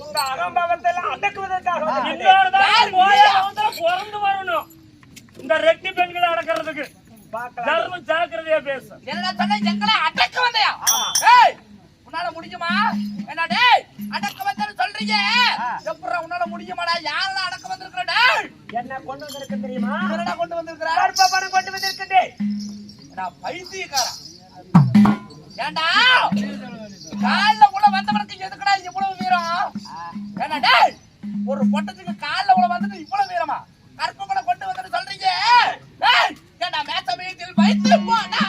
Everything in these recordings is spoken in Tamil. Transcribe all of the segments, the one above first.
உங்க அகம்பாவத்தை எல்லாம் அடக்குவதற்காக பிறந்து வரணும். இந்த ரெட்டி பெண்களை அடக்கிறதுக்கு தர்மம் ஜாக்கிரதையா பேசு. என்ன சொன்ன எங்களை அடக்க வந்தையா? உன்னால முடியுமா? என்ன டேய் அடக்க வந்தேன்னு சொல்றீங்க? எப்பறா உன்னால முடியுமாடா? யாரடா அடக்க வந்திருக்கற டேய்? என்ன கொண்டு வந்திருக்க தெரியுமா? என்னடா கொண்டு வந்திருக்கற? கற்ப பணம் கொண்டு வந்திருக்கே. நான் பைத்தியக்காரா. ஏண்டா? கால்ல உள்ள வந்தவனுக்கு எதுக்குடா இவ்வளவு வீரம்? என்ன டேய்? ஒரு பொட்டத்துக்கு கால்ல உள்ள வந்துட்டு இவ்வளவு வீரமா? கற்ப பணம் கொண்டு வந்தேன்னு சொல்றீங்க? டேய் ஏண்டா மேத்த மீதில் வைத்து போடா.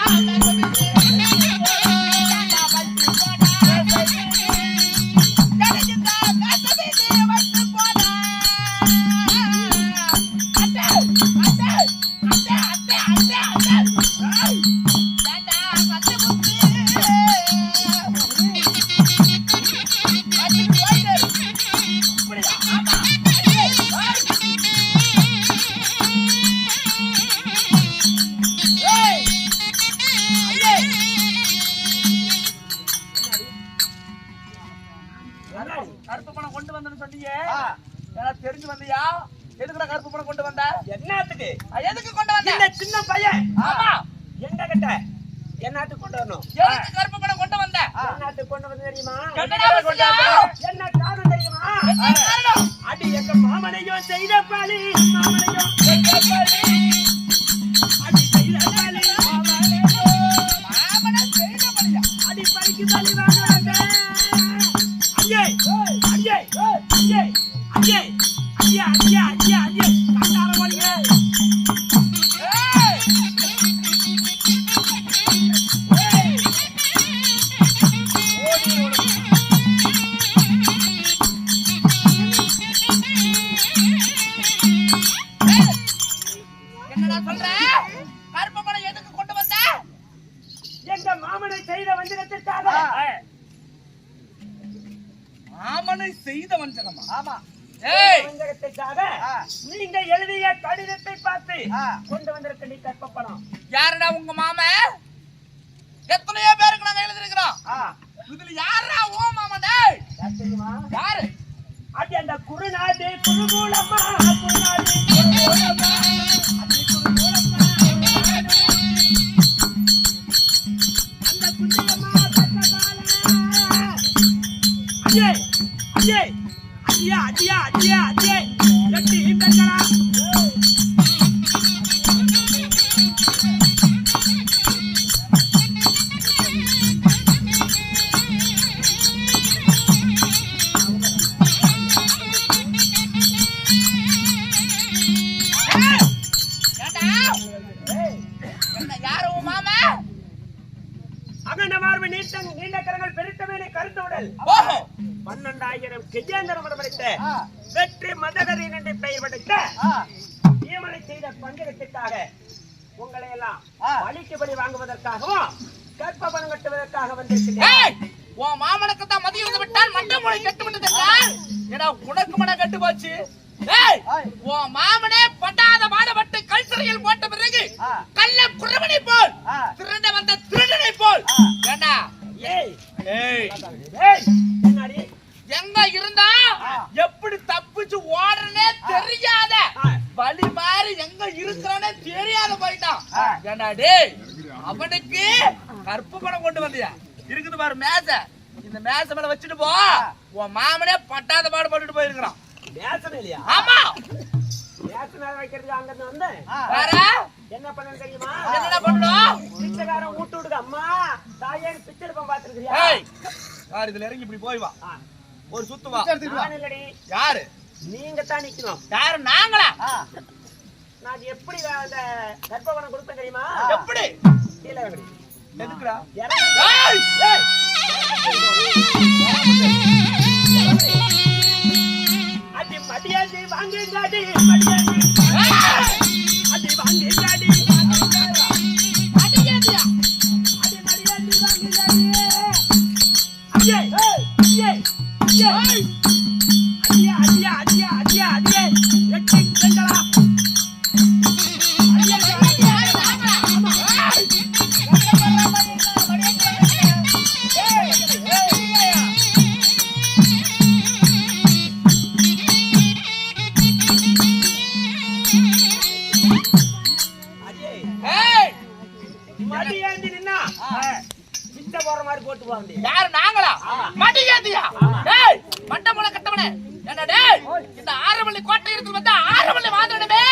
கருப்பு பணம் கொண்டு வந்தேன்னு சொன்னீங்க, தெரிஞ்சு வந்தியா? எதுக்குடா கருப்பு பணம் கொண்டு வந்த? என்னத்துக்கு? எதுக்கு கொண்டு வந்த? இந்த சின்ன பையன் ஆமா எங்க கிட்ட என்னத்துக்கு கொண்டு வரணும்? எதுக்கு கருப்பு பணம் கொண்டு வந்த? என்னத்துக்கு கொண்டு வந்து தெரியுமா? என்ன காரணம் தெரியுமா? அடி எங்க மாமனையும் செய்த பாலி, மாமனையும் அடி செய்த பாலி, மாமனை செய்த பாலியா? அடி பைக்கு பாலி வாங்குறாங்க. ஐயே ஐயே ஐயே ஐயே ஐயே ஐயே ஐயே ஐயே கண்டார போறீங்க. என்னடா சொல்ற? கருப்பு பணம் எதுக்கு கொண்டு வந்த? எங்க மாமனை செய்த வஞ்சகத்திற்காக. மாமனை செய்த வஞ்சகமா? ஆமா. ஏய் வஞ்சகத்திற்காக நீங்க எழுதிய கடிதத்தை பார்த்து கொண்டு வந்திருக்க நீ கற்ப பணம். யாருடா உங்க மாமன்? எத்தனையோ பேருக்கு நாங்க எழுதிருக்கிறோம். இதுல யாரா ஓ மாமன்? டேய் தெரியுமா? யாரு? அடி அந்த குருநாடு குருகூலம்மா, குருநாடு குருகூலம்மா, அடி குருகூலம்மா, அந்த குஞ்சியம்மா கட்டபால. அஜே அஜே அஜியா அஜியா அஜியா அஜே எட்டி பெங்களா. நீண்ட கரங்கள் பெருத்தமேனை கருத்துடல் 12,000 கெஜேந்திரம் படைத்த வெற்றி மதகரின் என்று பெயர் படைத்த நியமனை செய்த பங்கிரத்திற்காக உங்களை எல்லாம் வலிக்குபடி வாங்குவதற்காகவும் கற்ப பணம் கட்டுவதற்காக வந்திருக்கிறேன். உன் மாமனுக்கு தான் மதியம் இருந்து விட்டால் மண்ட மூளை கட்டு விட்டது. ஏடா உனக்கு மனம் கட்டு போச்சு. உன் மாமனே பட்டாத பாடுபட்டு கல்சரையில் போட்ட பிறகு கள்ள குறவனை போல் திருட வந்த திருடனை போல் ஏண்டா எங்க இருந்தா எப்படி தப்பிச்சு ஓடுறனே தெரியாத வழி மாறி எங்க இருக்கிறனே தெரியாத போயிட்டான். ஏண்டா டேய் அவனுக்கு கற்பு பணம் கொண்டு வந்தியா? இருக்குது பாரு மேச, இந்த மேச மேல வச்சுட்டு போ. உன் மாமனே பட்டாத பாடு போட்டுட்டு போயிருக்கிறான். மேசம் இல்லையா? ஆமா மேசம் மேல வைக்கிறதுக்கு அங்க இருந்து வந்து வேற என்ன பண்ணணும் தெரியுமா? என்ன பண்ணணும்? பிச்சைக்காரன் ஊட்டு விடுங்க. அம்மா தாயேன்னு பிச்சை எடுப்பேன் பாத்துருக்கியா? யார் இதுல இறங்கி இப்படி போய் வா, ஒரு சுத்து வா. இல்லடி, யாரு? நீங்க தான் நிக்கணும். யாரு? நாங்களா? நான் எப்படி அந்த கற்பவனம் கொடுப்பேன் தெரியுமா? எப்படி? கீழே எதுக்குடா? அடி மடியாடி வாங்கிங்காடி, மடியாடி அடி வாங்கிங்காடி, அடியாடியா அடி மடியாடி வாங்கிங்காடி. அடியே அடியே அடியே அடியே அடியே அடியே அடியே அடியே எட்டி செங்கலா. அவனே என்ன டேய் இந்த ஆரவள்ளி கோட்டை இருந்து வந்தா ஆரவள்ளி மாதனமே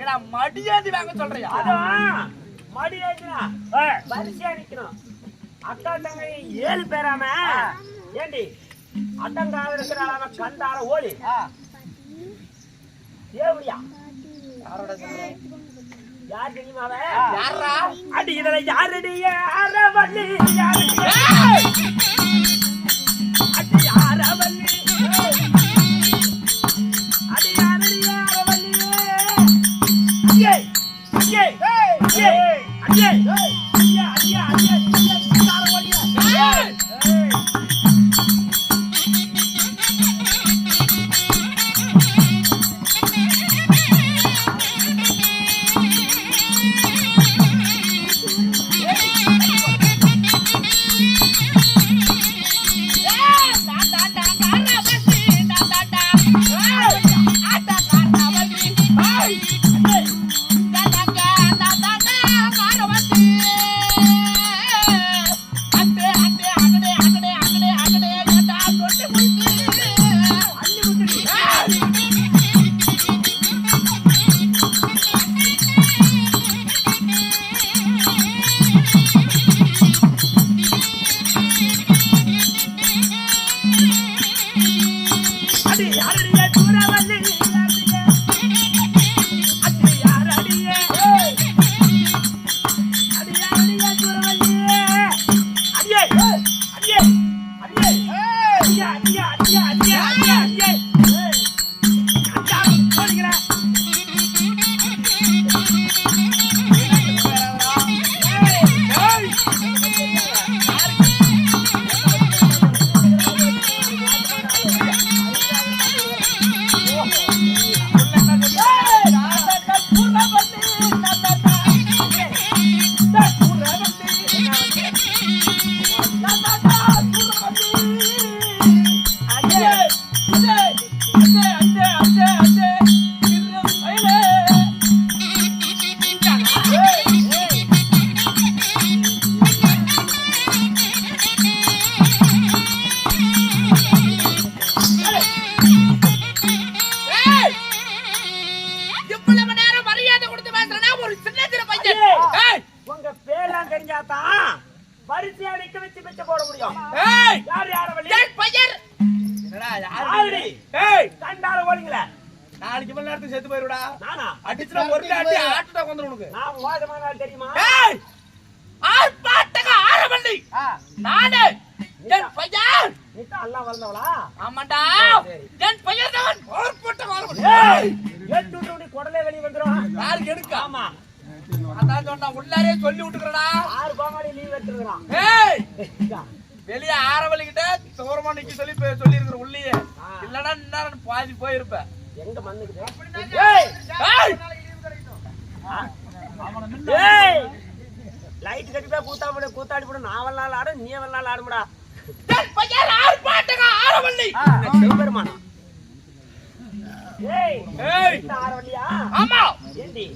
என்ன மடியாதி வாங்க சொல்றியா அதான் மடி ஏறினா வரிசையா நிக்கணும். அக்கா தங்கை 7 பேராம ஏண்டி அடங்காத இருக்கிறாளாம கண்டார ஓடி தேவடியா யாரோட சொல்ற யார் தெரியுமாவ யாரா அடி இதுல யாரடிய அரவள்ளி யாரடி அடி அரவள்ளி அடி யாரடிய அரவள்ளி ஐயே ஐயே ஐயே ஐயே ஐயே ஐயே ஐயே அரவள்ளி உங்க பேரெல்லாம் தெரிஞ்சாதான் வரிசையா நிக்க வச்சு பிச்சை போட முடியும். யார் யாரவள்ளி கண்டார ஓடிங்களே நாளைக்கு மணி நேரத்துக்கு செத்து போயிருடா நானா அடிச்சுனா ஒரு ஆட்டி ஆட்டடா வந்துரும் உனக்கு நான் மோசமான ஆள் தெரியுமா? ஆர்ப்பாட்டக ஆரவள்ளி நானே என் பையன் நீதான் எல்லாம் வளர்ந்தவளா? ஆமாண்டா என் பையன் தான் ஆர்ப்பாட்டக ஆரவள்ளி ஏட்டு விட்டு குடலே வெளிய வந்துரும். யாருக்கு எடுக்க ஆமா அதான் சொன்னா உள்ளாரே சொல்லி விட்டுக்கறடா 6 கோமாளி லீவ் எடுத்துறான். ஏய் வெளிய ஆரவள்ளி கிட்ட தோரமா நிக்க சொல்லி இருக்கிற உள்ளியே இல்லனா இன்னும் பாதி போயிருப்ப எங்க மண்ணுக்கு ஏய் ஏய் லைட் கட்டிப்பா கூத்தாடி போடு நான் வல்லால ஆடு நீ வல்லால ஆடுடா. என் பையன் ஆர்ப்பாட்டக ஆரவள்ளி சிவபெருமானா? ஏய் ஏய் ஆரவள்ளியா? ஆமா ஏண்டி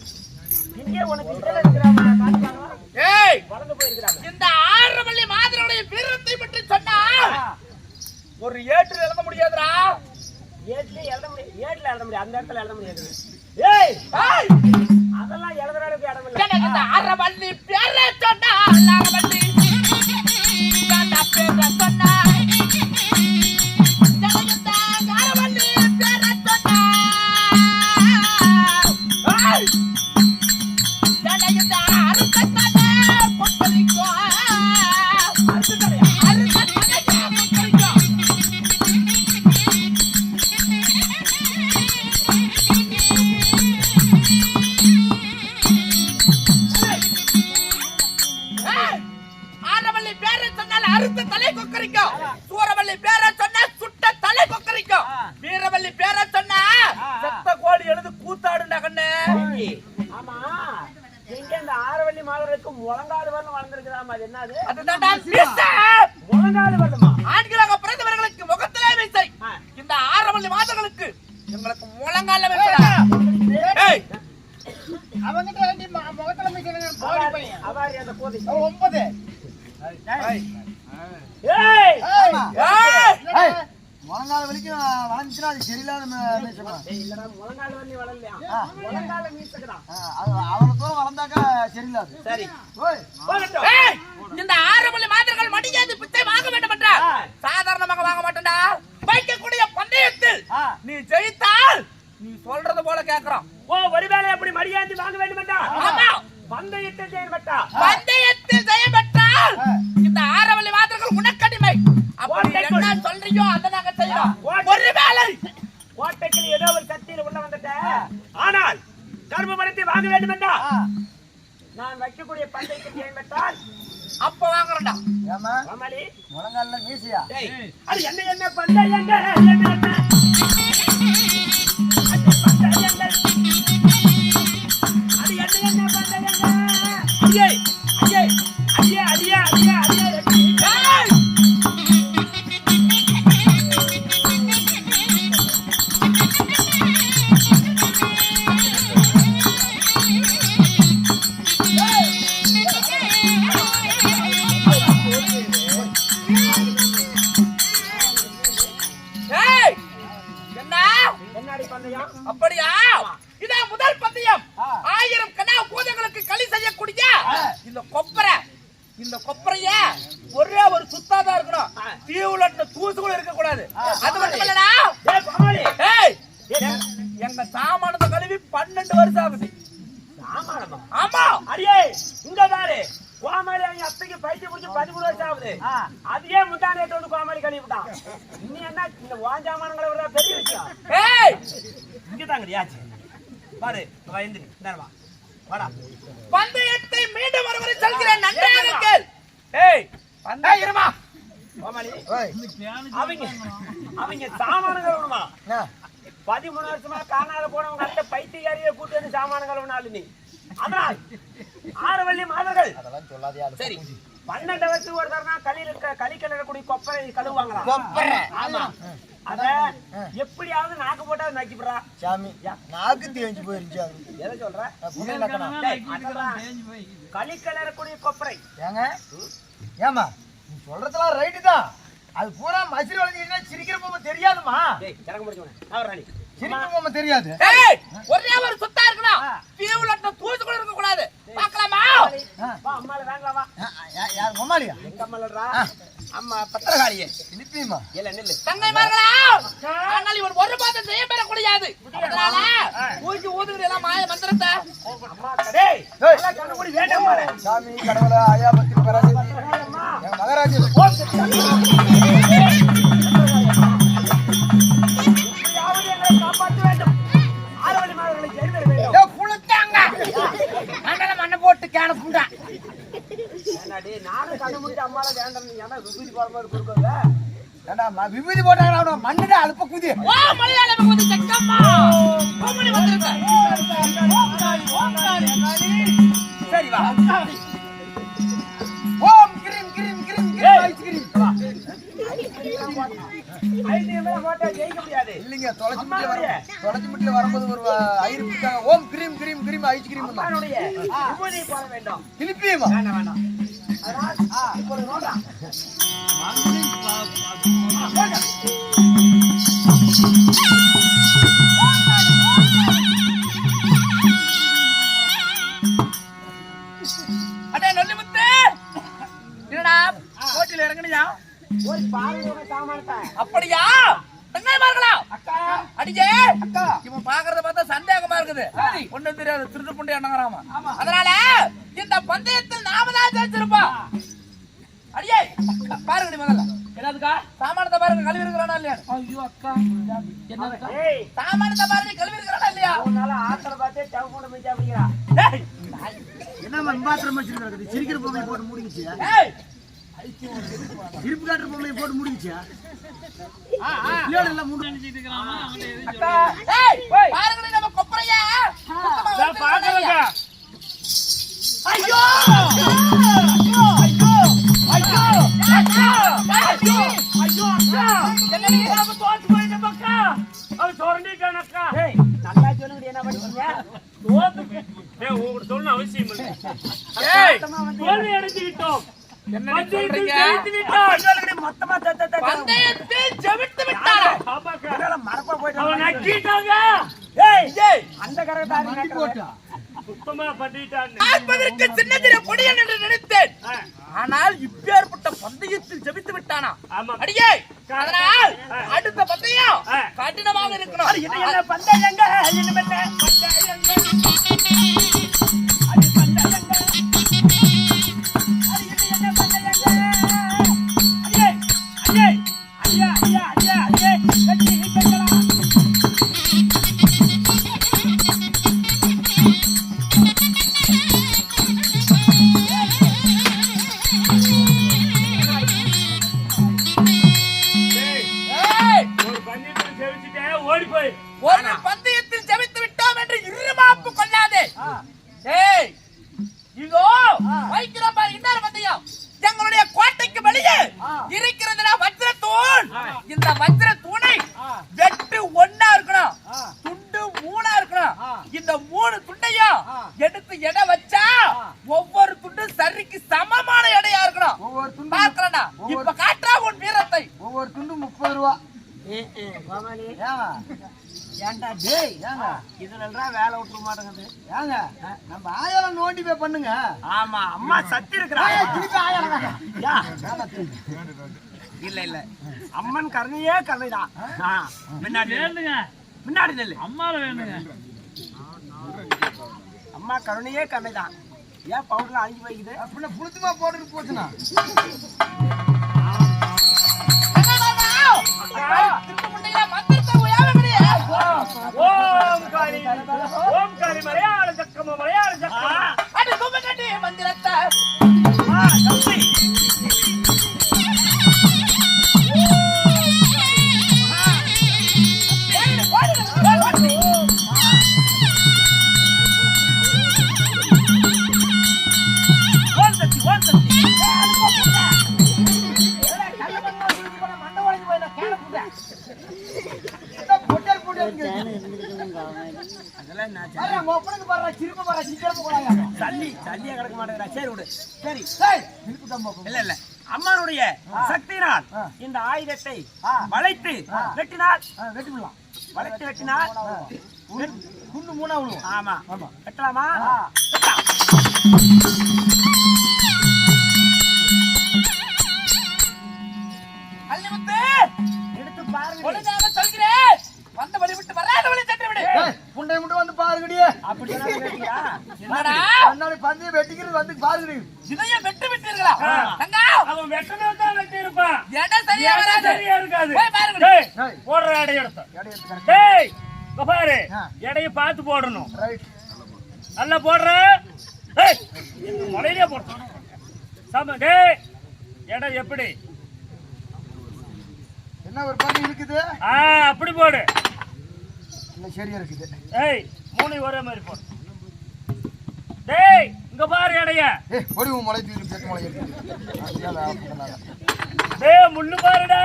இங்கே உனக்கு இதெல்லாம் இருக்கறாமா காட்டுறாங்க? ஏய் வளர்ந்து போயிருக்கறாங்க. இந்த ஆரவள்ளி மாதனுடைய வீரத்தை பற்றி சொன்னா ஒரு ஏற்று எழுத முடியாதுடா. ஏட்ல எழுத முடியாது அந்த இடத்துல எழுத முடியாது. ஏய் ஏய் அதெல்லாம் எழுதுற அளவுக்கு இடம் இல்ல. எனக்கு இந்த ஆரவள்ளி பேரை சொன்னா ஆரவள்ளி கண்ணா பேரை சொன்னா எனக்கு இந்த ஆரவள்ளி பேரை சொன்னா ஏய் எனக்கு இந்த அருக்கத்தானே பொட்டலிக்கோ அருக்கத்தானே பொட்டலிக்கோ ஆரவள்ளி பேரை சொன்னால் அறுத்த தலை கொக்கரிக்கும். சூரவள்ளி பேரை சொன்னா சுட்ட தலை கொக்கரிக்கும். வீரவள்ளி பேரை சொன்னா செத்த கோடி எழுது கூத்தாடுண்டா கண்ணு. ஆமா எங்க இந்த ஆரவள்ளி மாதருக்கு முழங்காடு வரணும் வளர்ந்துருக்குதாமா? அது என்னது? அதுதான்டா மீசை. முழங்காடு வரணுமா? ஆண்களாக பிறந்தவர்களுக்கு முகத்திலே மீசை. இந்த ஆரவள்ளி மாதங்களுக்கு எங்களுக்கு முழங்கால மீசைடா. ஏய் அவங்கிட்ட வேண்டி முகத்துல மிக்கிறாங்க போடி பையன் அவாரி அந்த போதை 9 ஏய் ஆமா ஏய் ஏய் முழங்கால வரைக்கும் வளைஞ்சுன்னா அது சரியில்லாத மீசமா. இல்லடா முழங்கால வண்ணி வளரலையா முழங்கால மீசக்குதான் அது அவ்வளவு தூரம் வளர்ந்தாக்கா சரியில்லாது. சரி ஓய் போகட்டும் ஏய், இந்த 6 மணி மாதர்கள் மடியாது பிச்சை வாங்க வேண்டும் என்ற சாதாரணமாக வாங்க மாட்டேன்டா. வைக்கக்கூடிய பந்தயத்தில் நீ ஜெயித்தால் நீ சொல்றது போல கேக்குறோம். ஓ ஒருவேளை எப்படி மடியாந்தி வாங்க வேண்டுமெண்டா ஆமா, பந்தயத்தில் செய்யப்பட்டா பந்தயத்தில் ஜெயம் பெற்றால் இந்த 6 மணி மாதர்கள் உனக்கடிமை. அப்படி என்ன சொல்றியோ அதை நாங்க செய்யறோம். ஒருவேளை கோட்டைக்கு ஏதோ ஒரு சக்தியில உள்ள வந்துட்ட ஆனால் கர்மபலத்தை வாங்க வேண்டுமெண்டா நான் வைக்கக்கூடிய பந்தயத்தில் செய்யப்பட்டால் அப்ப வாங்குறோம்டா. ஏமா கோமாளி முழங்கால மீசியா? அது என்ன பந்தயங்க என்ன அது பந்தயங்க அது என்ன பந்தயங்க ஐயே ஐயே ஐயே ஐயே ஐயே ஐயே ஏய், ஏய், என்ன என்னடி பந்தயம் அப்படியா? இதான் முதல் பந்தயம். 1000 கனா பூதங்களுக்கு களி செய்யக்கூடிய இந்த கொப்பரைய ஒரே ஒரு சுத்தாதான் இருக்கணும். தீவுல தூசு கூட இருக்க கூடாது. அது மட்டும் இல்லடா. ஏய் கோமாளி ஏய், எங்க சாமானத்தை கழுவி 12 வருஷம் ஆகுது. ஆமாடா ஆமா, அடியே இங்க பாரு கோமாளி அவங்க அத்தைக்கு பைத்தியம் முடிச்சு 13 வருஷம் ஆகுது அதையே முந்தானேட்டு வந்து கோமாளி கழுவி விட்டான் இன்னும் என்ன இந்த வாஞ்சாமானங்களை விட பெரிய விஷயம் ஏய், இங்க தாங்கடியாச்சு பாரு வயந்து நேரமா வாடா பந்தயத்தை மீண்டும் ஒருவரை சொல்கிறேன், நன்றாக கேள். ஏய், பந்தயம் இருமா. கோமாளி ஓய் அவங்க சாமானங்கள் விடுமா என்ன? 13 வருஷமா காணாத போனவங்க அந்த பைத்தியக்காரியை கூட்டு வந்து சாமானங்கள் விடாது நீ அதனால் 6 வள்ளி மாதர்கள் அதெல்லாம் சொல்லாதே. சரி, 12 வருஷத்துக்கு ஒரு தரனா களி கிளறக்கூடிய கொப்பரை கழுவுவாங்களா கொப்பரை. ஆமா அத எப்படியாவது நாக்கு போட்டா நக்கிடுறா சாமி நாக்கு தேஞ்சு போயிருச்சு. அது எதை சொல்ற புகை நக்கணும். களி கிளறக்கூடிய கொப்பரை ஏங்க ஏமா நீ சொல்றதெல்லாம் ரைட்டு தான். அது பூரா மசிறு வளைஞ்சிக்கிட்டா சிரிக்கிற பொம்மை தெரியாதுமா? இறங்க முடிச்சவனே அவர் ராணி சிரிக்கிற பொம்மை தெரியாது. ஏய், ஒரே ஒரு சுத்தா இருக்கணும். தீவுல தூசு கூட இருக்க கூடாது. பார்க்கலாமா? வா அம்மால வாங்கலாம் வா யார் மம்மாலியா? எங்க அம்மாலடா அம்மா பத்திரகாளியே நிப்பியுமா? இல்ல நில்லு தங்கைமார்களா, ஆனால் இவன் ஒரு பாதம் செய்ய பெற கூடாது. அதனால ஊசி ஊதுகிற எல்லாம் மாய மந்திரத்தை அம்மா டேய் நல்லா கண்ணு வேண்டாம் பாரு சாமி கடவுளே ஆயா பத்தி பராசக்தி எங்க மகாராஜா யாவது எங்களை காப்பாற்ற வேண்டும் 6 வள்ளி மாதர்களை ஜெயித்தர வேண்டும் மண்ணை போட்டு கேன புண்டா. என்னடி நானும் கண்ணு முடிச்சு அம்மால வேண்டாம் நீ ஏன்னா விபூதி போடும்போது கொடுக்கல ஏண்டா விபூதி போட்டாங்க மண்ணுடா அழுப்ப குதி. ஓ மலையாளம் வந்து சக்கம்மா கோமணி வந்திருக்க. சரி வா ஓம் கிரீம் கிரீம் கிரீம் கிரீம் ஐஸ் கிரீம். ஐடிஎம்ல போட்டா ஜெயிக்க முடியாது இல்லைங்க தொலைச்சு முட்டில வரும்போது ஒரு ஐரு கொடுத்தாங்க. ஓம் கிரீம் கிரீம் கிரீம் ஐஸ் கிரீம் தான். அம்மானுடைய விபூதி போட வேண்டும் திருப்பியுமா? வேண்டாம் வேண்டாம் அதனால் இப்பொழுது நோடா அடே நொல்லிமுத்து, என்னடா போட்டில இறங்குனியா? ஒரு பாருங்க சாமானத்தை அப்படியா? தங்கைமார்களா, அக்கா அடியே அக்கா இவன் பாக்குறத பார்த்தா சந்தேகமா இருக்குது. ஒண்ணும் தெரியாது, திருட்டு புண்டி எண்ணங்கறாம. அதனால இந்த பந்தயத்தில் நாம தான் ஜெயிச்சிருப்போம். அடியே பாருங்கடி முதல்ல என்னதுக்கா சாமானத்தை பாருங்க, கழுவி இருக்கிறானா இல்லையா? ஐயோ அக்கா என்னதுக்கா ஏய் சாமானத்தை பாருங்க, கழுவி இருக்கிறானா இல்லையா? உன்னால ஆத்திர பார்த்தே டவு போட மிஞ்சா அப்படிங்கறா ஏய், என்ன பாத்திரம் வச்சிருக்காரு? சிரிக்கிற பொம்மையை போட்டு முடிஞ்சிச்சு. ஏய், இருப்பு காட்டுற பொம்மையை போட்டு முடிஞ்சிச்சு. அக்கா ஏய், பாருங்கடி நம்ம கொப்பரைய சுத்தமா பாக்கறங்க ஐயோ ஐயோ ஐயோ ஐயோ ஐயோ அக்கா, என்னடி நாம தோத்து போயிட்டோம் அக்கா. அவ சொரண்டிட்டான் அக்கா ஏய் நல்லா சொல்லுங்க என்ன பண்ணீங்க தோத்து ஏய் உங்களுக்கு சொல்ல அவசியம் இல்லை ஏய், தோல்வி அடைஞ்சிட்டோம் என்னடி சொல்றீங்க? ஜெயித்து விட்டோம் மொத்தமா பந்தயத்தை ஜெயித்து விட்டாரா? நக்கிட்டாங்க. ஏய் அந்த கரகத்தாரி மண்டி போட்டா சுத்தமா பண்ணிட்டான்னு. பார்ப்பதற்கு சின்ன சின்ன பொடியன் என்று நினைத்தேன். ஆனால் இப்பேற்பட்ட பந்தயத்தில் ஜெபித்து விட்டானா? ஆமா. அடியே, அதனால் அடுத்த பந்தயம் கடினமாக இருக்கணும். என்ன பந்தயங்க என்ன பந்தயங்க அது பந்தயங்க அது என்ன பந்தயங்க அடே அடே ஐயா ஐயா ஐயா அடே கட்டி கட்டலாம். ஒரு பந்தயத்தில் ஜெபித்து விட்டோம் என்று இருமாப்பு கொள்ளாதே. ஏய், இதோ வைக்கிறோம் பாரு இன்னொரு பந்தயம். எங்களுடைய கோட்டைக்கு வெளியே இருக்கிறதுனா வஜ்ர தூண். இந்த வஜ்ர தூணை வெட்டு ஒண்ணா இருக்கணும், துண்டு மூணா இருக்கணும். இந்த 3 துண்டையும் எடுத்து எடை வச்சா ஒவ்வொரு துண்டு சரிக்கு சமமான எடையா இருக்கணும். ஒவ்வொரு துண்டு பார்க்கலடா, இப்ப காட்டுறா உன் வீரத்தை. ஒவ்வொரு துண்டு 30 ரூபா. கோமாளி ஏங்க ஏன்டா டேய் ஏங்க இதுலலாம் வேலை விட்டுற மாட்டேங்குது. ஏங்க நம்ம ஆயிரம் நோண்டி போய் பண்ணுங்க. ஆமா அம்மா சத்தி இருக்கிறா. திருப்பி ஆயிரம் யா, இல்ல இல்ல அம்மன் கருணையே கருணைதான். முன்னாடி வேணுங்க முன்னாடி நெல்லு. அம்மால வேணுங்க. அம்மா கருணையே கருணைதான். ஏன் பவுடர்ல அழிஞ்சு போய்க்குது? அப்படின்னா புளுத்துமா போட்டுட்டு போச்சுனா ஓம் காளி ஓம் காளி மலையாள சக்கம மலையாள சக்கம அடி கும்பகட்டி மந்திரத்தை தம்பி பொட்டல் பொட்டல் ஒப்பனுக்கு பாடுறா சிரிப்பு பாடுறா சீக்கிரமா போடாங்க. சல்லியா கிடக்க மாட்டேங்கிறா. சரி விடு. சரி சிரிப்பு தம்பா இல்ல இல்ல அம்மானுடைய சக்தியினால் இந்த ஆயுதத்தை வளைத்து வெட்டினால் வெட்டி விடலாம். வளைத்து வெட்டினால் குண்டு மூணா விடுவோம். ஆமா ஆமா. வெட்டலாமா? அள்ளிமுத்து, எடுத்து பாருங்க. ஒழுங்காக சொல்கிறேன். வந்த வழி விட்டு வராத வழி சென்று விடு. புண்டை மட்டும் வந்து பாருங்கடியே. அப்படி சொன்னா கேட்டியா? என்னடா அண்ணாடி பந்தயம் வெட்டிக்கிறது வந்து பாருங்கடி. இதையும் வெட்டு விட்டீர்களா? தங்கா, அவன் வெட்டனே தான் வெட்டி இருப்பான். எடை சரியா வராது. சரியா இருக்காது. போய் பாருங்க. டேய் டேய். போடுற எடை எடுத்து. எடை எடுத்து கரெக்ட். டேய் இங்க பாரு. ஆ. எடையை பார்த்து போடணும். ரைட். நல்லா போடுற. டேய் மலையிலே போடு. சம டேய் எடை எப்படி? என்ன ஒரு பண்ணி இருக்குது? அப்படி போடு. இல்ல சரியா இருக்குது. ஏய் மூணு ஒரே மாதிரி போடு. டேய் இங்க பாரு எடைய. ஏய் ஓடி உன் மலை தூக்கி பேக்க மலை இருக்குது. அதனால அப்படினால. டேய் முள்ளு பாருடா.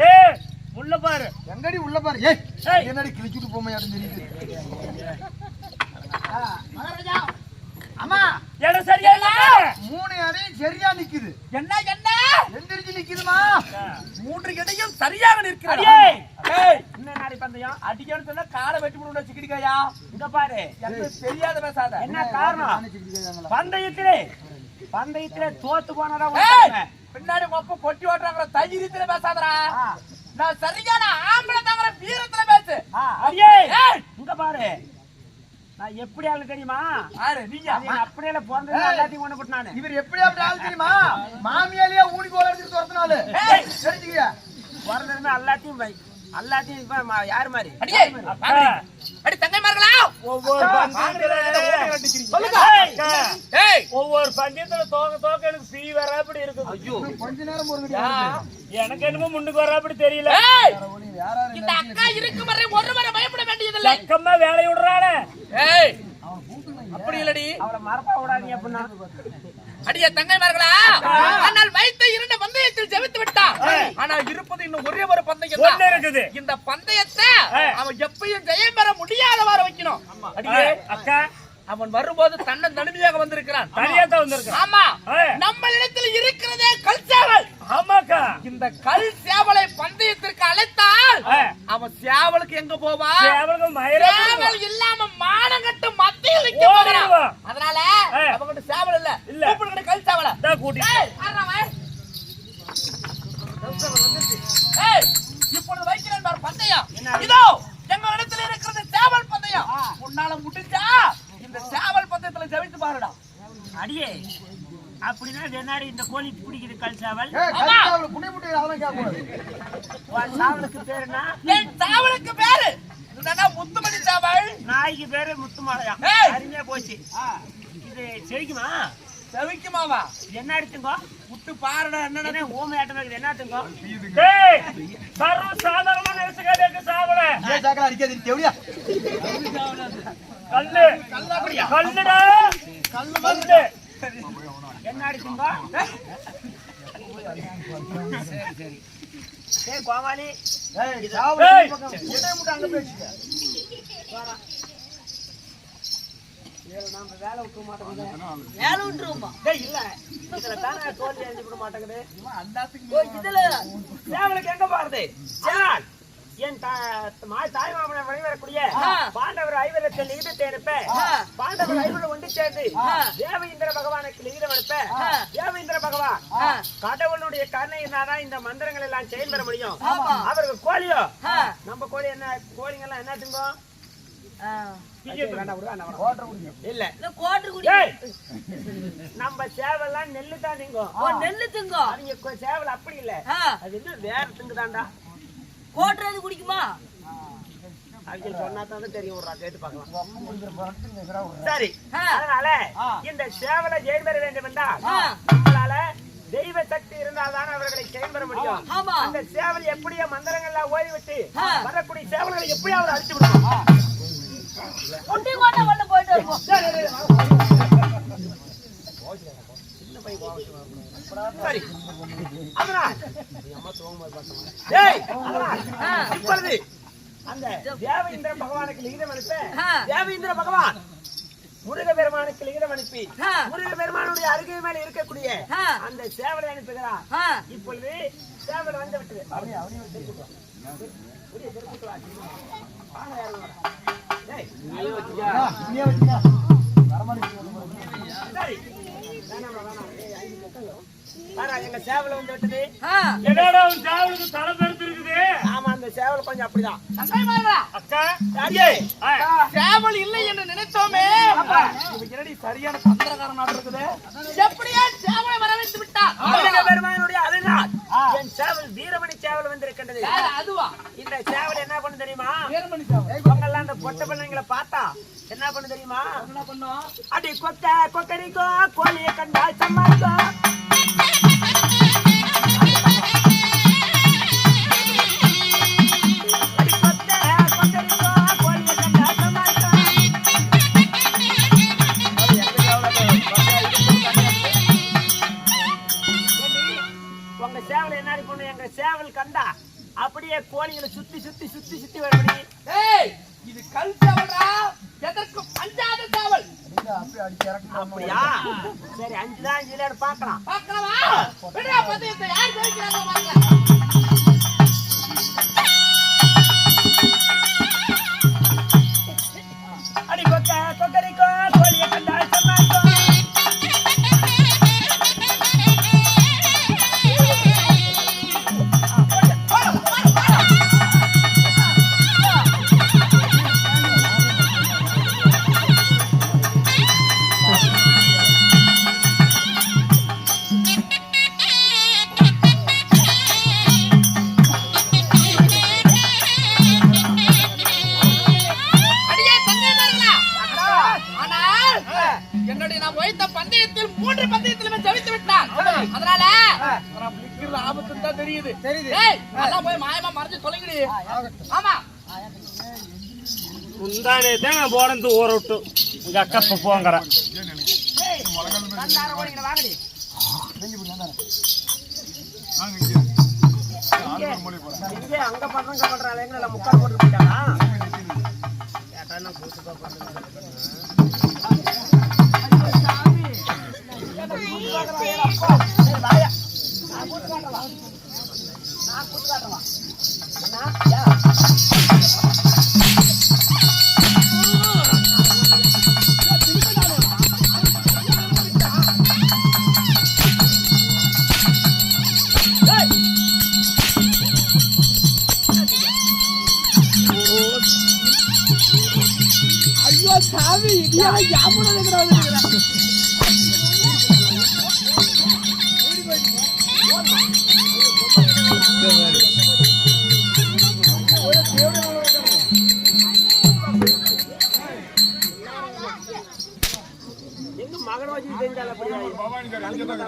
டேய் முள்ள பாரு. எங்கடி உள்ள பாரு. ஏய் ஏய். என்னடி கிழிச்சிட்டு போமா யாரும் தெரியுது. மகாராஜா, அம்மா, எடை சரியா இல்ல. 3 அடையும் சரியா நிக்குது. என்ன என்ன எந்திரிச்சு நிக்குதுமா. 3 எடையும் சரியாக நிற்கிறது. அடியே. ஏய், என்ன நாடி பந்தயம்? அடிக்கன்னு சொன்னா காலை வெட்டி விடுற சிக்கிடிக்காயா? இங்க பாரு. எனக்கு தெரியாத பேசாத. என்ன காரணம்? நானே சிக்கிடுறாங்களா. பந்தயத்திலே தோத்து போனதா ஏய், பின்னாடி மொப்ப கொட்டி ஓட்டுறாங்க. தைரியத்துல பேசாதடா. நான் சரியான ஆம்பளை தாங்கற வீரத்துல பேசு. அடியே. ஏய், இங்க பாரு. நான் எப்படி ஆளு தெரியுமா? யாரு நீயா? அது என் அப்படியே பிறந்தது எல்லாத்தையும் கொண்டு போட்டு நானு. இவர் எப்படி அப்படி ஆள் தெரியுமா? மாமியாலியா ஊடி கோல எடுத்து துரத்துனாலு. ஏய், தெரிஞ்சுக்கியா? பிறந்தது எல்லாத்தையும் வை. எல்லாத்தையும் இப்ப யாரு மாதிரி? அடியே, அடி தங்கைமார்களா? ஒவ்வொரு பந்தயத்துல சொல்லுங்க. ஏய், ஒவ்வொரு பந்தயத்துல தோக்க எனக்கு பீ வராப்படி இருக்குது. ஐயோ, கொஞ்ச நேரம் பொறுங்கடி. எனக்கு என்னமோ முன்னுக்கு வராப்படி தெரியல. ஏய், யாரா இந்த அக்கா இருக்கும் வரை ஒருவரை பயப்பட வேண்டியதில்லை. சக்கமா வேலையை விடுறாளே. ஏய், அப்படி இல்லடி. அவளை மறப்பா விடாதீங்க அப்படின்னா. அடியே தங்கைமார்களா, ஆனால் வைத்த 2 பந்தயத்தில் ஜெயித்து விட்டான். ஆனால் இருப்பது இன்னும் ஒரே ஒரு பந்தயம் ஒண்ணு தான். இருக்குது. இந்த பந்தயத்தை அவன் எப்பயும் ஜெயம் பெற முடியாதவாறு வைக்கணும். அடியே, அக்கா அவன் வரும்போது தன்னன் தனிமையாக வந்திருக்கிறான். தனியா தான் வந்திருக்கான். ஆமா, ஏய். நம்மளிடத்தில் இருக்கிறதே கல் சேவல். ஆமாக்கா. இந்த கல் சேவலை பந்தயத்திற்கு அழைத்தால் அவன் சேவலுக்கு எங்க போவா? சேவலுக்கு மயிரா சேவல் இல்லாம மானங்கட்டு மத்தியில் நிக்க போறான். அதனால அவங்கிட்ட சேவல் இல்ல. கூப்பிடுங்க கல் சேவல. தான் கூட்டி. ஏய் ஆறாவே. ஏய் இப்பொழுது வைக்கிறேன் பார் பந்தயம். இதோ எங்க இடத்துல இருக்கிறது சேவல் பந்தயம். உன்னால முடிஞ்சா இந்த சேவல் பந்தயத்துல ஜெயித்து பாருடா. அடியே அப்படின்னா வெனாரி இந்த கோழி பிடிக்குது கல் சேவல். புடி புடி அதெல்லாம் கேட்கக்கூடாது. சேவலுக்கு பேரு என்ன? என் சேவலுக்கு பேரு இதுதானா முத்துமணி சேவல். நாய்க்கு பேரு முத்துமாலையா? அருமையா போச்சு. இது செவிக்குமா? செவிக்குமாவா? என்ன அடிச்சுங்கோ? முட்டு பாருடா என்னடா ஊமையாட்டம் இருக்குது. என்ன அடிச்சுங்கோ? டேய் சர்வ சாதாரணமான நினைச்சுக்காதே சேவல. ஏன் சாக்கல அடிக்காதீங்க தேவடியா? கல்லு கல்லுடா கல்லு. என்ன அடிச்சுங்கோ? சரி கோமாளி. ஏய் சாவல் பக்கம் எடை முட்ட அங்க போயிடுச்சு. நாம வேலை விட்டுற மாட்டோங்குது. வேலை விட்டுருவோமா? டேய் இல்ல இதுல தானே தோல்வி எழுதி விட மாட்டேங்குது. இதுல சேவலுக்கு எங்க போறது? ஆனால் என் தாய் மாமனை வழிவரக்கூடிய பாண்டவர் ஐவரத்தில் லிகிதத்தை அனுப்ப பாண்டவர் ஐவரை ஒன்று சேர்ந்து தேவேந்திர பகவானுக்கு லிகிதம் அனுப்ப தேவேந்திர பகவான் கடவுளுடைய கருணை இருந்தாதான் இந்த மந்திரங்கள் எல்லாம் செயல்பெற முடியும். அவருக்கு கோழியோ நம்ம கோழி என்ன கோழிங்க எல்லாம் என்ன திங்கும்? நம்ம சேவல்லாம் நெல்லு தான் திங்கும். நெல்லு திங்கும். அவங்க சேவல் அப்படி இல்ல. அது என்ன வேற திங்குதாண்டா. கோட்டுறது குடிக்குமா? அவங்க சொன்னாதான் தெரியும். ஒரு கேட்டு பார்க்கலாம். சரி அதனால இந்த சேவலை ஜெயம் பெற வேண்டும் என்றால் நம்மளால தெய்வ சக்தி இருந்தால்தான் அவர்களை செயல்பெற முடியும். அந்த சேவல் எப்படியோ மந்திரங்கள் எல்லாம் ஓய்விட்டு வரக்கூடிய சேவல்களை எப்படியாவது அழிச்சு விடுவோம். போயிட்டு வருவோம். சரி அதனால் இப்பொழுது அந்த தேவேந்திர பகவானுக்கு லிகிதம் அனுப்ப தேவேந்திர பகவான் முருக பெருமானுக்கு லிகிதம் அனுப்பி முருக பெருமானுடைய அருகே மேல இருக்கக்கூடிய அந்த சேவலை அனுப்புகிறார். இப்பொழுது சேவல் வந்து விட்டது. சரி எங்க சேவல் வந்து விட்டது. என்னடா உன் சேவலுக்கு தலை பெருத்து இருக்குது? ஆமா அந்த சேவல் கொஞ்சம் அப்படிதான். அக்கா சேவல் இல்லை என்று நினைத்தோமே. சரியான தந்திரக்காரனாக இருக்குது. எப்படியா சேவலை வர வைத்து விட்டார் பெருமானுடைய அதனால் என் சேவல் வீரமணி சேவல் வந்திருக்கின்றது. அதுவா? இந்த சேவல் என்ன பண்ணு தெரியுமா? வீரமணி சேவல் உங்கெல்லாம் அந்த பொட்ட பிள்ளைங்களை பார்த்தா என்ன பண்ணு தெரியுமா? என்ன பண்ணும்? அடி கொக்க கொக்கரிக்கோ கோழியை கண்டால் சம்மாரிக்கோ. உங்க சேவல் என்ன பண்ணு? எங்க சேவல் கண்டா அப்படியே கோழிகளை சுத்தி சுத்தி சுத்தி சுத்தி வரபடி. இது கல் சேவல்டா. எதற்கு பஞ்சாத சேவல்? அப்படியா? சரி 5 தான் 5 பார்க்கலாம். பார்க்கலாமா? விடுடா பந்தயத்தை யார் ஜெயிக்கிறாங்க பாருங்க. அடி கொக்க கொக்கரிக்கோ கோழியை கண்டால் சம்மாரிக்கோ. தெரியுது. ஏய் நல்லா போய் மாயமா மறைஞ்சு தொலைங்கடி. ஆமா முந்தானே தான் போறந்து ஊற விட்டு உங்க அக்கா போங்கற. ஏய் கண்டார ஓடிங்க வாங்கடி. நெஞ்சு புடி வந்தானே. வாங்க இங்க. இங்க அங்க பண்றாங்க எங்கல முக்கால் போட்டு போட்டானா? கேட்டா நான் கூட்டி போறேன். நான் கூட்டி காட்டவா? ஐயோ சாமி இடியா யாமுன இருக்கிறாங்க எங்க மகன் வச்சு செஞ்சால எங்க போனா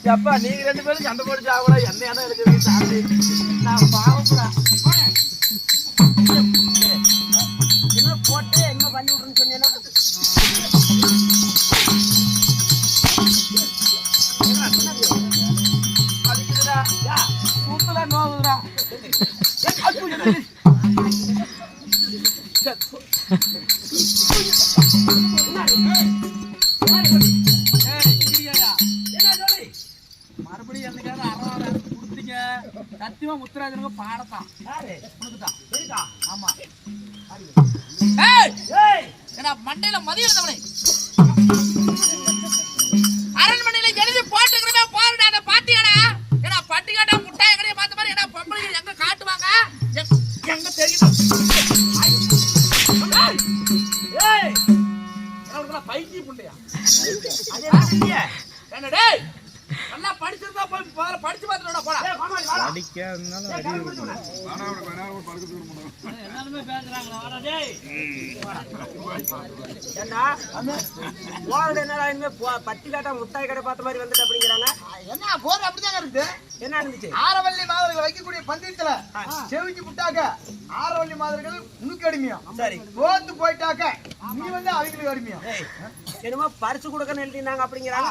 எப்பா நீங்க ரெண்டு பேரும் சண்டை போட்டு சாப்பிட என்ன இடம் இருக்குது சாமி நான் பாவப்படா என்ன போட்டு என்ன பண்ணி விட்டுன்னு சொன்னீங்கன்னா அதுக்குதுடா சூத்துல நோவுதுடா மறுபடியும் என்னைக்காவது அறவாரம் கொடுத்தீங்க சத்தியமா முத்துராஜனுக்கு பாடத்தான் உனக்குதான் ஆமா மண்டையில மதியம் இருந்தவனே அரண்மனையில எழுதி போட்டுக்கிறத பாருடா அந்த பாட்டியாடா ஏன்னா பட்டிக்காட்டா முட்டாய் கடையை பார்த்த மாதிரி ஏன்னா பொம்பளைங்க எங்க காட்டுவாங்க எங்க தெரியும் பைக்கி புண்டையா என்ன டேய் நல்லா படிச்சிருந்தா போய் படிச்சு பார்த்துடா போடா எல்லாருமே பேசுறாங்களா வாடா டேய் ஏண்டா போறது என்னடா இனிமே பட்டி காட்டா முட்டாய் கடை பார்த்த மாதிரி வந்துட்டு அப்படிங்கிறாங்க என்ன போர் அப்படிதாங்க இருக்குது. என்ன இருந்துச்சு ஆரவள்ளி மாதர்கள் வைக்கக்கூடிய பந்தயத்துல செவிக்கு புட்டாக்க ஆரவள்ளி மாதர்கள் உனக்கு அடிமையா சரி தோத்து போயிட்டாக்க நீ வந்து அவங்களுக்கு அடிமையா என்னமோ பரிசு கொடுக்கன்னு எழுதினாங்க அப்படிங்கிறாங்க.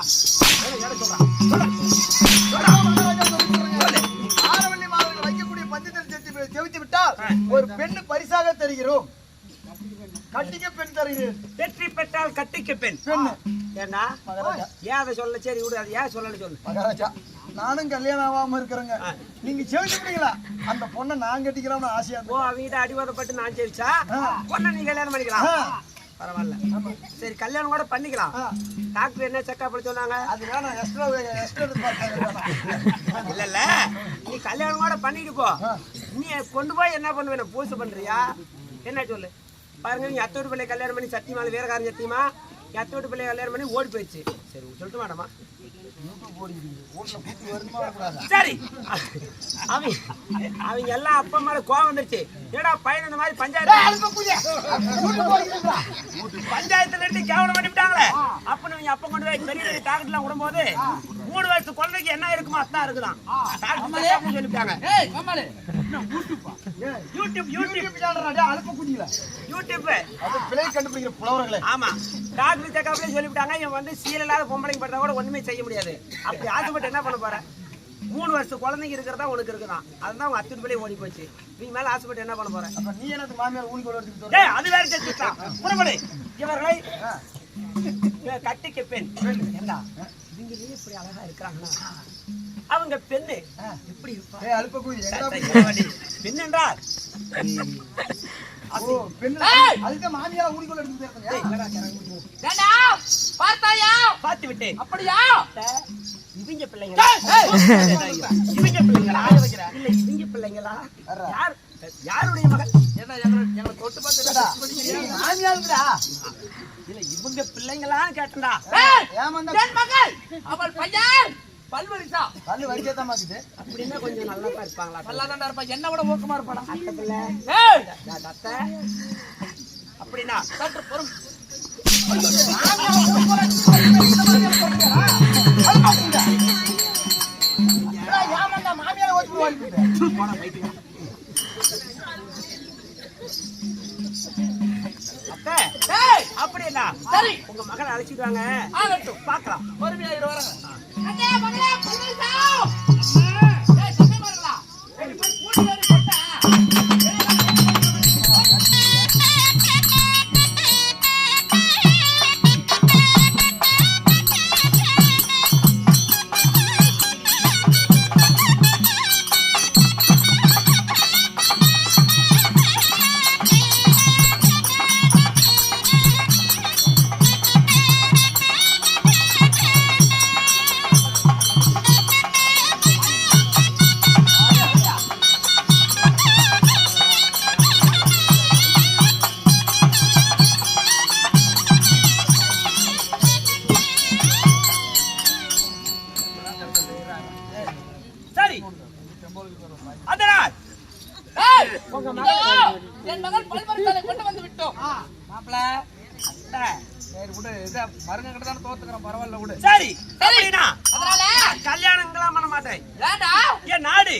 ஆரவள்ளி மாதங்கள் வைக்கக்கூடிய பந்தயத்தில் ஜெயித்து விட்டால் ஒரு பெண்ணு பரிசாக தருகிறோம். கட்டிக்க பெண் தருகிறேன். வெற்றி பெற்றால் கட்டிக்க பெண். ஏன்னா மகாராஜா, ஏன் அதை சொல்ல? சரி விடு, அது ஏன் சொல்லன்னு சொல்லு. மகாராஜா, நானும் கல்யாணம் ஆகாம இருக்கிறேங்க. நீங்க ஜெயிச்சுட்டீங்களா? அந்த பொண்ணை நான் கட்டிக்கலாம்னு ஆசையா ஓ, அவங்கிட்ட அடிவாதப்பட்டு நான் ஜெயிச்சா பொண்ணை நீ கல்யாணம் பண்ணிக்கலாம். பரவாயில்ல, சரி கல்யாணம் கூட பண்ணிக்கலாம். டாக்டர் என்ன செக்கப் பண்ணி சொன்னாங்க? அது வேணாம், எக்ஸ்ட்ரா இல்ல நீ கல்யாணம் கூட பண்ணிட்டு போ. நீ கொண்டு போய் என்ன பண்ணுவேன்? பூசை பண்றியா என்ன சொல்லு? பாருங்க, நீ அத்தோடு பிள்ளை கல்யாணம் பண்ணி சத்தியமா வேறக்காரன் சத்தியமா அத்தோடு பிள்ளை கல்யாணம் பண்ணி ஓடி போயிடுச்சு. சரி சொல்லிட்டு மாட்டமா? சரி, அவங்க எல்லாம் அப்பா மேல கோவம் வந்துருச்சு. ஏடா பையன் இந்த மாதிரி பஞ்சாயத்துல இருந்து கேவலம் பண்ணிவிட்டாங்களே அப்பன்னு நீங்க அப்ப கொண்டு போய் பெரிய டாக்டர் எல்லாம் விடும்போது 3 வயசு குழந்தைக்கு என்ன இருக்குமோ அதான் இருக்குதான் டாக்டர் சொல்லிட்டாங்க. ஆமா, டாக்டர் செக்கப்ல சொல்லிவிட்டாங்க. இவன் வந்து சீல் இல்லாத பொம்பளைங்க பட்டா கூட ஒண்ணுமே செய்ய முடியாது. அப்படி ஆசைப்பட்டு என்ன பண்ண போற? 3 வருஷம் குழந்தைங்க இருக்கிறதா உனக்கு இருக்குதான். அதுதான் உங்க அத்தின் பிள்ளை ஓடி போச்சு. நீ மேல ஆசைப்பட்டு என்ன பண்ண போற? நீ எனக்கு மாமியார் ஊனி கொண்டு அது வேற செஞ்சுட்டான். புறப்படு. இவர்களை கட்டிக்க பெண். ஏண்டா இவங்களே இப்படி அழகா இருக்கிறாங்கன்னா அவங்க பெண்ணு எப்படி இருப்பா? பெண் என்றால் மாமியார் ஊனி கொண்டு பார்த்து விட்டேன். அப்படியா? இவங்க பிள்ளைங்களா? இவங்க பிள்ளைங்களா? இல்ல இவங்க பிள்ளைங்களா? யாருடைய மகள்? எங்களை தொட்டு பார்த்து மாமியாருடா. இல்ல இவங்க பிள்ளைங்களான்னு கேட்டா மகள் அவள் பையன் பல்வரிசா பல்லு வரிசையத்தான் இருக்குது. அப்படின்னா கொஞ்சம் நல்லா இருப்பாங்களா? நல்லா தான் இருப்பா. என்ன விட ஊக்கமா இருப்பாடா அத்தை பிள்ளை. அத்தை அப்படின்னா சற்று பொறும். மாமியார ஓட்டு அப்படின்னா சரி, உங்க மகனை அழைச்சிட்டு வாங்க. ஆகட்டும், பாக்கலாம். பொறுமையா இரு வரங்க. சரி, அதனால் என் மகள் பல்வரிசாலை கொண்டு வந்து விட்டோம். மாப்பிள்ள மருங்க கிட்ட தான் தோத்துக்கிறோம். பரவாயில்ல விடு. சரி, அப்படின்னா அதனால கல்யாணங்களாம் பண்ண மாட்டேன். ஏண்டா என் நாடு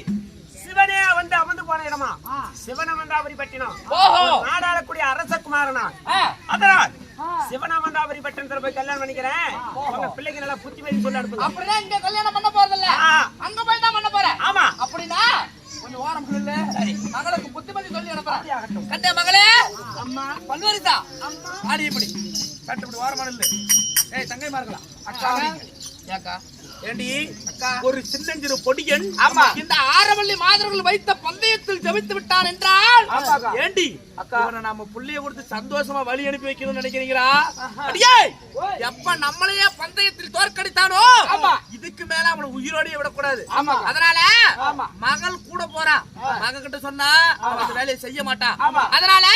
சிவனே வந்து அமர்ந்து போன இடமா? சிவனை வந்து அவரி பட்டினம் நாடாளக்கூடிய அரசகுமாரனா? அதனால் சிவனா வந்து அவரி பட்டினத்துல போய் கல்யாணம் பண்ணிக்கிறேன். உங்க பிள்ளைங்க நல்லா புத்தி பேசி சொல்ல அனுப்புங்க. அப்படின்னா இங்க கல்யாணம் பண்ண போறதில்ல, அங்க போய் தான் பண்ண போறேன். ஆமா, அப்படின்னா கொஞ்சம் ஓரம் இல்ல. மகளுக்கு புத்திமதி சொல்லி அனுப்புறேன். கண்டே மகளே, அம்மா பல்வரிசா அம்மா ஆடி இப்படி கட்டுப்படி ஓரமான இல்ல. ஏய் தங்கை மார்களா, அக்கா ஏக்கா ஏண்டி அக்கா ஒரு சின்னஞ்சிறு பொடியன் இந்த ஆரவள்ளி மாதர்கள் வைத்த பந்தயத்தில் ஜெயித்து விட்டான் என்றால் ஏண்டி அக்கா நாம புள்ளிய கொடுத்து சந்தோஷமா வழி அனுப்பி வைக்கணும்னு நினைக்கிறீங்களா? அடியே, எப்ப நம்மளையே பந்தயத்தில் தோற்கடித்தானோ இதுக்கு மேல அவனை உயிரோடய விடக்கூடாது. அதனால மகள் கூட போறா. மக கிட்ட சொன்னா அந்த வேலையை செய்ய மாட்டா. அதனால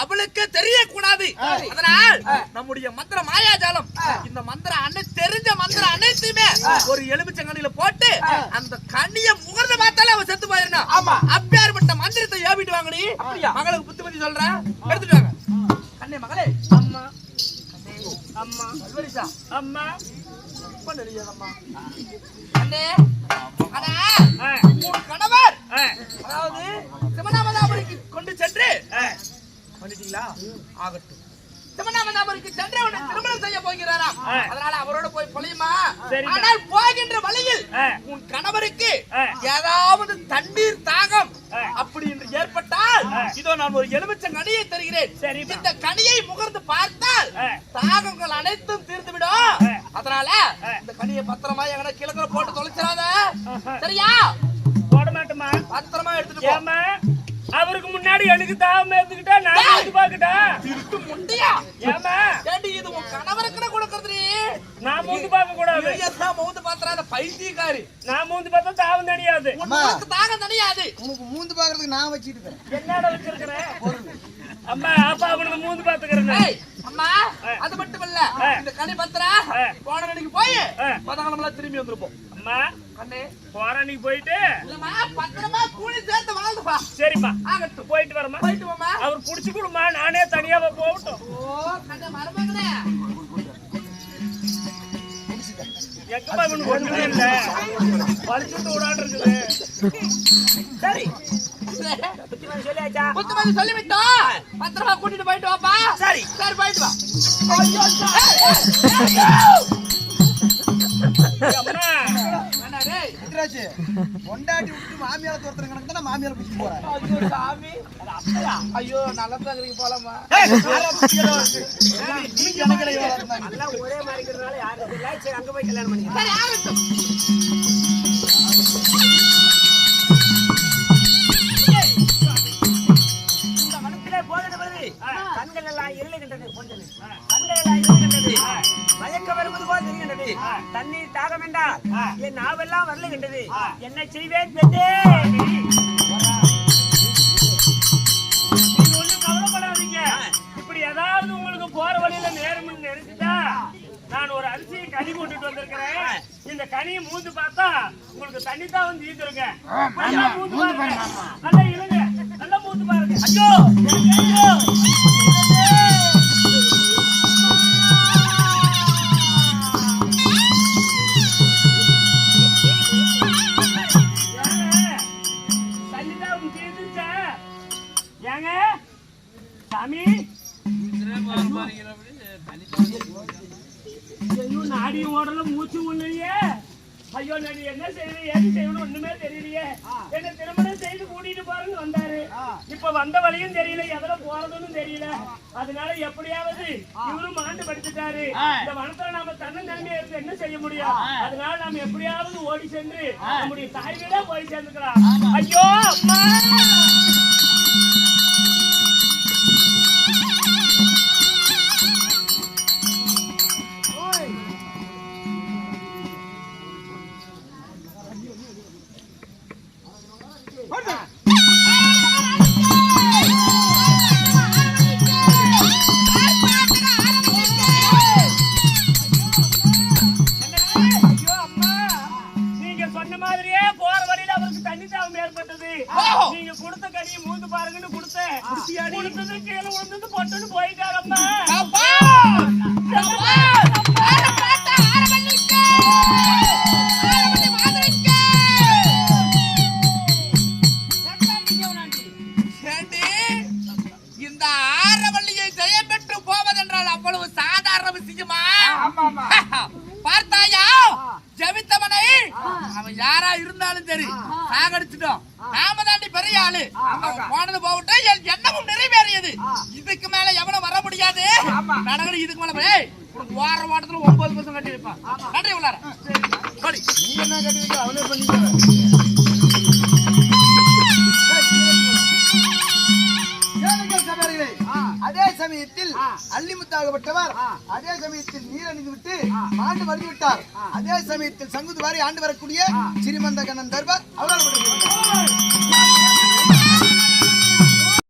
அவளுக்கு தெரியக்கூடாது. அதனால் நம்முடைய மந்திர மாயாஜாலம், இந்த மந்திரம் தெரிஞ்ச மந்திரம் அனைத்துமே ஒரு எலுமிச்சங்கனில போட்டு அந்த கண்ணிய முகர்ந்து பார்த்தாலே அவன் செத்து போயிருந்தா. அப்பேற்பட்ட மந்திரத்தை ஏவிட்டு வாங்கடி. மகளுக்கு புத்திமதி சொல்றேன், எடுத்துட்டு வாங்க. கண்ணே மகளே, அம்மா அம்மா பல்வரிசா அம்மா அம்மா கண்ணே, அட உன் கணவர் அதாவது சிவனாமதாபுரிக்கு கொண்டு சென்று பண்ணிட்டீங்களா? ஆகட்டும். சிவனாமநாதருக்கு சென்று அவனை திருமணம் செய்ய போகிறாராம். அதனால அவரோட போய் பொழியுமா. சரிங்க. ஆனால் போகின்ற வழியில் உன் கணவருக்கு ஏதாவது தண்ணீர் தாகம் அப்படி என்று ஏற்பட்டால் இதோ நான் ஒரு எலுமிச்சம் கனியை தருகிறேன். இந்த கனியை முகர்ந்து பார்த்தால் தாகங்கள் அனைத்தும் தீர்ந்துவிடும். அதனால இந்த கனியை பத்திரமா எங்கட கிழக்குல போட்டு தொலைச்சிடாத. சரியா? போட மாட்டோமா? பத்திரமா எடுத்துட்டு போ. அவருக்கு முன்னாடி எனக்கு தாவம் எடுத்துக்கிட்டா நான் வந்து பாக்கட்டா திருட்டு முண்டியா? ஏமா ஏண்டி இது உன் கணவருக்கு கொடுக்கறதுடி? நான் மூந்து பார்க்க கூடாது. எல்லாம் மூந்து பாத்துறாத பைத்தியக்காரி. நான் மூந்து பார்த்தா தாவம் தனியாது. உனக்கு தாகம் தனியாது. உனக்கு மூந்து பாக்குறதுக்கு நான் வச்சிட்டு இருக்கேன். என்னடா வச்சிருக்கிறேன்? அம்மா அப்பா அவனுக்கு மூந்து பாத்துக்கிறேன். ஏய் அம்மா அது மட்டும் இல்ல, இந்த கனி பத்திரா போன கடைக்கு போய் பதங்களம்ல திரும்பி வந்துருப்போம். அம்மா கண்ணே போராணிக்கு போயிட்டு இல்லம்மா பத்திரமா கூலி சேர்த்து வாழ்ந்துப்பா. சரிப்பா ஆகட்டும், போயிட்டு வரமா. போயிட்டு வாமா. அவர் புடிச்சு கொடுமா, நானே தனியா போகட்டும். ஓ கண்ணே மருமகனே, எங்கப்பா இவனுக்கு ஒண்ணுமே இல்ல, வலிச்சுட்டு விடாட்டு இருக்குது. சரி சொல்லியாச்சா? புத்தமதி சொல்லிவிட்டோம். பத்திரமா கூட்டிட்டு போயிட்டு வாப்பா. சரி சரி போயிட்டு வா. அம்மா என்ன டேய் எதிராச்சு பொண்டாட்டி விட்டு மாமியார துரத்துற கணக்கு தான் மாமியார பிடிச்சு போறேன். ஐயோ சாமி, ஐயோ நல்லா தகுதிக்கு போலாமா? எல்லாம் ஒரே மாதிரி இருக்கிறதுனால யாரும் தெரியல. சரி அங்க போய் கல்யாணம் பண்ணிக்கலாம். சரி ஆகட்டும். இந்த மனத்திலே போகிற பொழுது கண்கள் எல்லாம் இருளுகின்றது. கண்கள் எல்லாம் இருளுகின்றது. மயக்க வருவது போல் தெரிகின்றது. தண்ணீர் தாகம் என்றால் என் நாவெல்லாம் வரலுகின்றது. என்ன செய்வேன் பெண்ணே? நீங்க ஒண்ணும் கவலைப்படாதீங்க. இப்படி ஏதாவது உங்களுக்கு போற வழியில நேரம்னு நினைச்சுட்டா நான் ஒரு அரிசியை கனி கொண்டுட்டு வந்திருக்கிறேன். இந்த கனியை மூந்து பார்த்தா உங்களுக்கு தண்ணி தான் வந்து ஈந்துருங்க. நல்லா மூந்து பாருங்க. நல்லா இழுங்க. நல்லா மூந்து பாருங்க. ஐயோ ஐயோ ஏங்க சாமி நாடியும் ஓடல மூச்சு ஒண்ணுலையே. ஐயோ நான் என்ன செய்யணும் ஏது செய்யணும் ஒண்ணுமே தெரியலையே. என்ன திருமணம் செய்து கூட்டிட்டு போறேன்னு வந்தாரு. இப்ப வந்த வழியும் தெரியல, எதுல போறதுன்னு தெரியல. அதனால எப்படியாவது இவரும் மாண்டு படுத்துட்டாரு. இந்த வனத்துல நாம தன்னந்தனிமையா இருந்து என்ன செய்ய முடியும்? அதனால நாம எப்படியாவது ஓடி சென்று நம்முடைய தாய் வீடா போய் சேர்ந்துக்கலாம். ஐயோ அம்மா நீங்க கொடுத்த கனியை மூந்து பாருங்கன்னு கொடுத்தேன். கொடுத்தது கீழே விழுந்தது பொட்டுன்னு போயிட்டாரம்மா. இந்த ஆரவள்ளியை ஜெயம் பெற்று போவதென்றால் அவ்வளவு சாதாரண விஷயமா? பார்த்தாயா ஜெபித்தவனை அவன் யாரா இருந்தாலும் சரி சாகடிச்சிட்டோம். நாம தாண்டி பெரிய ஆளு. அவன் போனது போகட்டும், என் எண்ணமும் நிறைவேறியது. இதுக்கு மேல எவனும் வர முடியாது. நடக்கணும் இதுக்கு மேல வார ஓட்டத்துல 9% கட்டி இருப்பான். நன்றி உள்ளார நீ என்ன கட்டிருக்க அவனே பண்ணிக்க. அதே சமயத்தில் அள்ளிமுத்தாகப்பட்டவர் அதே சமயத்தில் நீரணிந்து விட்டு ஆண்டு வந்து விட்டார். அதே சமயத்தில் சங்குதுவாரி ஆண்டு வரக்கூடிய சிறிமந்த கண்ணன் தர்பார் அவர்கள்